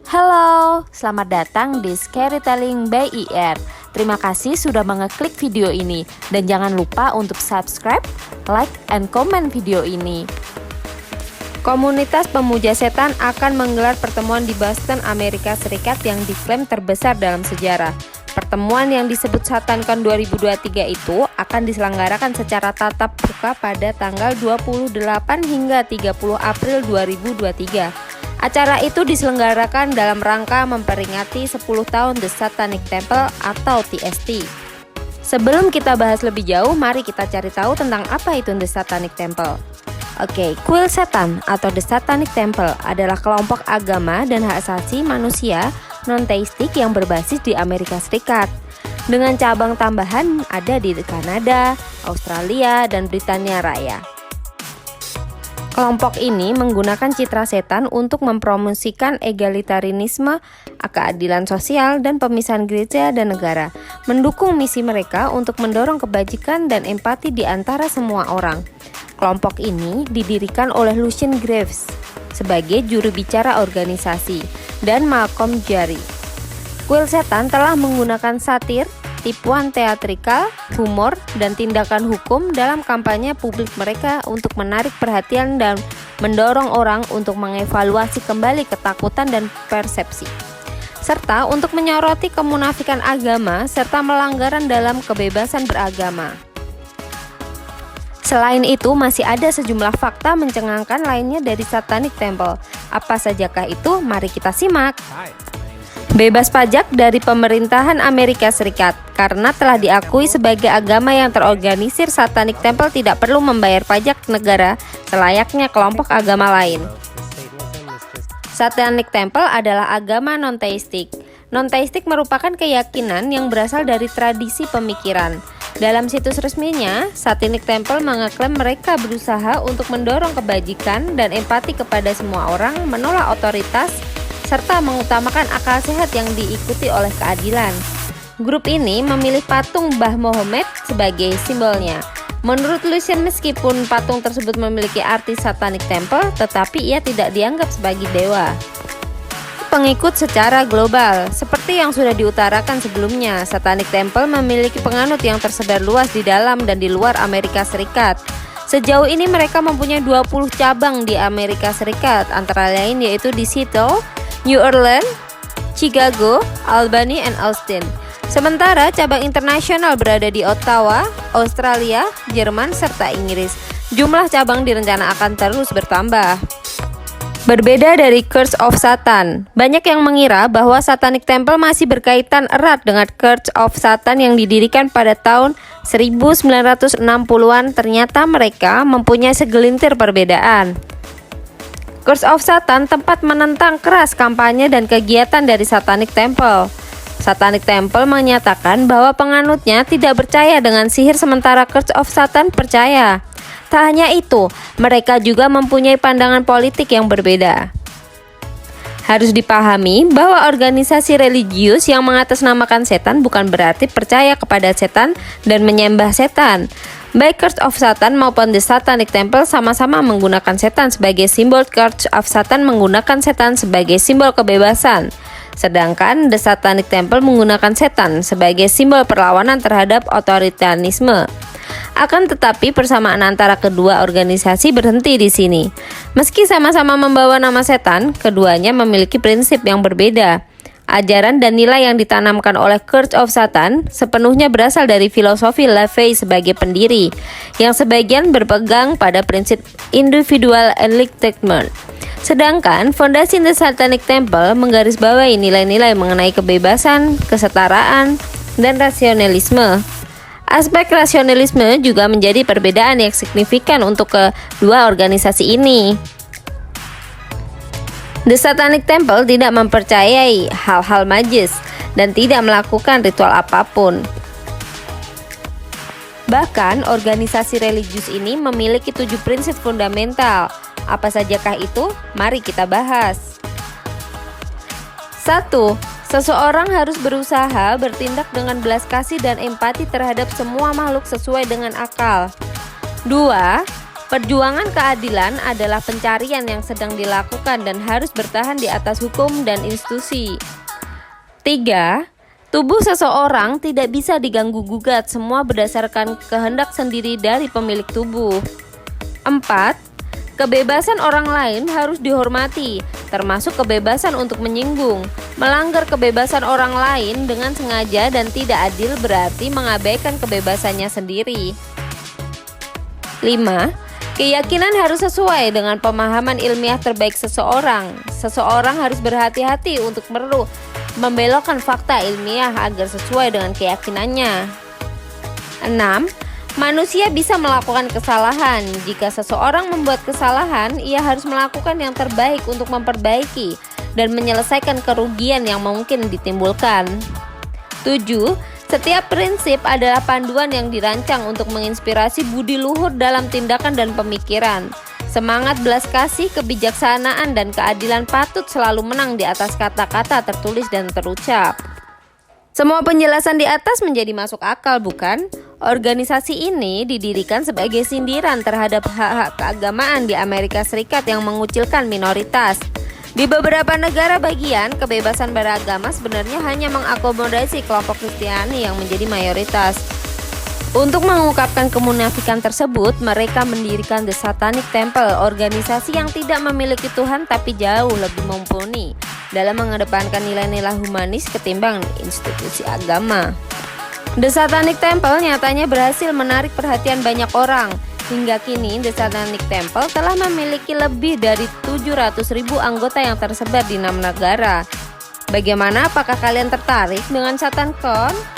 Halo, selamat datang di Storytelling by IR. Terima kasih sudah mengeklik video ini. Dan jangan lupa untuk subscribe, like, and comment video ini. Komunitas pemuja setan akan menggelar pertemuan di Boston, Amerika Serikat yang diklaim terbesar dalam sejarah. Pertemuan yang disebut SatanCon 2023 itu akan diselenggarakan secara tatap muka pada tanggal 28 hingga 30 April 2023. Acara itu diselenggarakan dalam rangka memperingati 10 tahun The Satanic Temple atau TST. Sebelum kita bahas lebih jauh, mari kita cari tahu tentang apa itu The Satanic Temple. Oke, kuil setan atau The Satanic Temple adalah kelompok agama dan hak asasi manusia non-teistik yang berbasis di Amerika Serikat. Dengan cabang tambahan ada di Kanada, Australia, dan Britania Raya. Kelompok ini menggunakan citra setan untuk mempromosikan egalitarisme, keadilan sosial, dan pemisahan gereja dan negara. Mendukung misi mereka untuk mendorong kebajikan dan empati di antara semua orang. Kelompok ini didirikan oleh Lucien Greaves sebagai juru bicara organisasi dan Malcolm Jarry. Kuil setan telah menggunakan satir, tipuan teatrikal, humor, dan tindakan hukum dalam kampanye publik mereka untuk menarik perhatian dan mendorong orang untuk mengevaluasi kembali ketakutan dan persepsi, serta untuk menyoroti kemunafikan agama serta pelanggaran dalam kebebasan beragama. Selain itu, masih ada sejumlah fakta mencengangkan lainnya dari Satanic Temple. Apa sajakah itu? Mari kita simak. Bebas pajak dari pemerintahan Amerika Serikat. Karena telah diakui sebagai agama yang terorganisir, Satanic Temple tidak perlu membayar pajak negara selayaknya kelompok agama lain. Satanic Temple adalah agama non-teistik. Non-teistik merupakan keyakinan yang berasal dari tradisi pemikiran. Dalam situs resminya, Satanic Temple mengeklaim mereka berusaha untuk mendorong kebajikan dan empati kepada semua orang, menolak otoritas, serta mengutamakan akal sehat yang diikuti oleh keadilan. Grup ini memilih patung Mbah Mohamed sebagai simbolnya. Menurut Lucien, meskipun patung tersebut memiliki arti Satanic Temple, tetapi ia tidak dianggap sebagai dewa. Pengikut secara global. Seperti yang sudah diutarakan sebelumnya, Satanic Temple memiliki penganut yang tersebar luas di dalam dan di luar Amerika Serikat. Sejauh ini mereka mempunyai 20 cabang di Amerika Serikat, antara lain yaitu di Seattle, New Orleans, Chicago, Albany, and Austin. Sementara cabang internasional berada di Ottawa, Australia, Jerman, serta Inggris. Jumlah cabang direncana akan terus bertambah. Berbeda dari Church of Satan, banyak yang mengira bahwa Satanic Temple masih berkaitan erat dengan Church of Satan yang didirikan pada tahun 1960-an. Ternyata mereka mempunyai segelintir perbedaan. Church of Satan tempat menentang keras kampanye dan kegiatan dari Satanic Temple. Satanic Temple menyatakan bahwa penganutnya tidak percaya dengan sihir, sementara Church of Satan percaya. Tak hanya itu, mereka juga mempunyai pandangan politik yang berbeda. Harus dipahami bahwa organisasi religius yang mengatasnamakan setan bukan berarti percaya kepada setan dan menyembah setan. Baik Church of Satan maupun The Satanic Temple sama-sama menggunakan setan sebagai simbol. Church of Satan menggunakan setan sebagai simbol kebebasan, sedangkan The Satanic Temple menggunakan setan sebagai simbol perlawanan terhadap otoritarianisme. Akan tetapi persamaan antara kedua organisasi berhenti di sini. Meski sama-sama membawa nama setan, keduanya memiliki prinsip yang berbeda. Ajaran dan nilai yang ditanamkan oleh Church of Satan sepenuhnya berasal dari filosofi LaVey sebagai pendiri, yang sebagian berpegang pada prinsip individual enlightenment. Sedangkan fondasi The Satanic Temple menggarisbawahi nilai-nilai mengenai kebebasan, kesetaraan, dan rasionalisme. Aspek rasionalisme juga menjadi perbedaan yang signifikan untuk kedua organisasi ini. The Satanic Temple tidak mempercayai hal-hal majis dan tidak melakukan ritual apapun. Bahkan, organisasi religius ini memiliki 7 prinsip fundamental. Apa sajakah itu? Mari kita bahas. 1. Seseorang harus berusaha bertindak dengan belas kasih dan empati terhadap semua makhluk sesuai dengan akal. 2. Perjuangan keadilan adalah pencarian yang sedang dilakukan dan harus bertahan di atas hukum dan institusi. 3. Tubuh seseorang tidak bisa diganggu-gugat, semua berdasarkan kehendak sendiri dari pemilik tubuh. 4. Kebebasan orang lain harus dihormati, termasuk kebebasan untuk menyinggung. Melanggar kebebasan orang lain dengan sengaja dan tidak adil berarti mengabaikan kebebasannya sendiri. 5. Keyakinan harus sesuai dengan pemahaman ilmiah terbaik seseorang. Seseorang harus berhati-hati untuk membelokkan fakta ilmiah agar sesuai dengan keyakinannya. 6. Manusia bisa melakukan kesalahan. Jika seseorang membuat kesalahan, ia harus melakukan yang terbaik untuk memperbaiki dan menyelesaikan kerugian yang mungkin ditimbulkan. 7. Setiap prinsip adalah panduan yang dirancang untuk menginspirasi budi luhur dalam tindakan dan pemikiran. Semangat belas kasih, kebijaksanaan, dan keadilan patut selalu menang di atas kata-kata tertulis dan terucap. Semua penjelasan di atas menjadi masuk akal, bukan? Organisasi ini didirikan sebagai sindiran terhadap hak-hak keagamaan di Amerika Serikat yang mengucilkan minoritas. Di beberapa negara bagian, kebebasan beragama sebenarnya hanya mengakomodasi kelompok Kristiani yang menjadi mayoritas. Untuk mengungkapkan kemunafikan tersebut, mereka mendirikan The Satanic Temple, organisasi yang tidak memiliki Tuhan tapi jauh lebih mumpuni dalam mengedepankan nilai-nilai humanis ketimbang institusi agama. The Satanic Temple nyatanya berhasil menarik perhatian banyak orang. Hingga kini, The Satanic Temple telah memiliki lebih dari 700.000 anggota yang tersebar di 6 negara. Bagaimana? Apakah kalian tertarik dengan SatanCon?